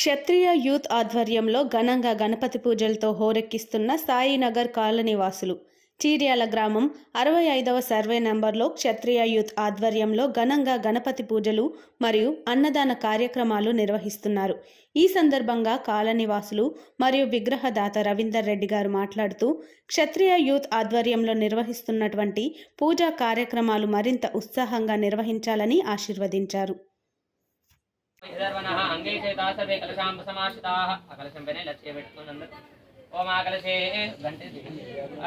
క్షత్రియ youth ఆధ్వర్యంలో ఘనంగా గణపతి పూజలతో హోరెక్కిస్తున్న సాయినగర్ కాలనీ వాసులు. చీర్యాల గ్రామం 65వ సర్వే నంబర్లో క్షత్రియ యూత్ ఆధ్వర్యంలో ఘనంగా గణపతి పూజలు మరియు అన్నదాన కార్యక్రమాలు నిర్వహిస్తున్నారు. ఈ సందర్భంగా కాలనీ వాసులు మరియు విగ్రహదాత రవీందర్ రెడ్డి గారు మాట్లాడుతూ, క్షత్రియ యూత్ ఆధ్వర్యంలో నిర్వహిస్తున్నటువంటి పూజా కార్యక్రమాలు మరింత ఉత్సాహంగా నిర్వహించాలని ఆశీర్వదించారు. ओम आकलशे घंटे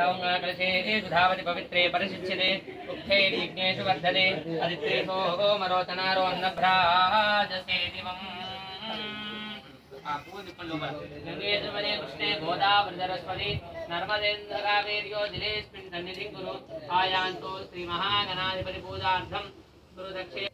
ओम आकलशे सुधावति पवित्रे परिशिच्यते उक्थैर्यज्ञेषु वर्धते अदित्रेषो मरोचनारो अन्नभ्राजसे दिवम् गंगे जमुने कृष्णे गोदावरी सरस्वती नर्मदेन्द्र कावेर्यो जलेस्मिन् सन्निधिं कुरु आयान्तो श्री महागणाधिपति पूजार्थं गुरु दक्षे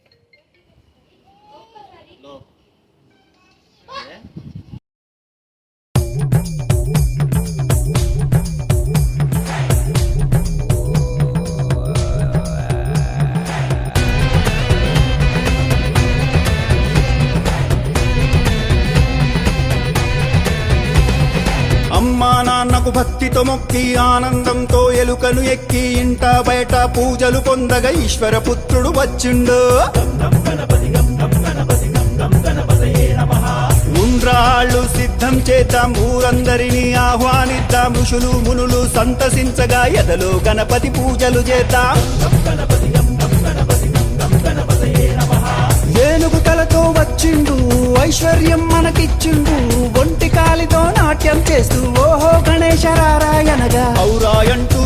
అమ్మా నాన్నకు భక్తితో మొక్కి ఆనందంతో ఎలుకను ఎక్కి ఇంట బయట పూజలు పొందగా ఈశ్వర పుత్రుడు వచ్చిండు. ఉండ్రాళ్ళు సిద్ధం చేద్దాం, ఊరందరినీ ఆహ్వానిద్దాం, ఋషులు మునులు సంతసించగా ఎదలో గణపతి పూజలు చేద్దాం. ఏనుగు తలతో వచ్చిండు, ఐశ్వర్యం మనకిచ్చిండు, ఒంటి కాలితో నాట్యం చేస్తూ ఓహో గణేశ రారాయనగా ఔరాయంటూ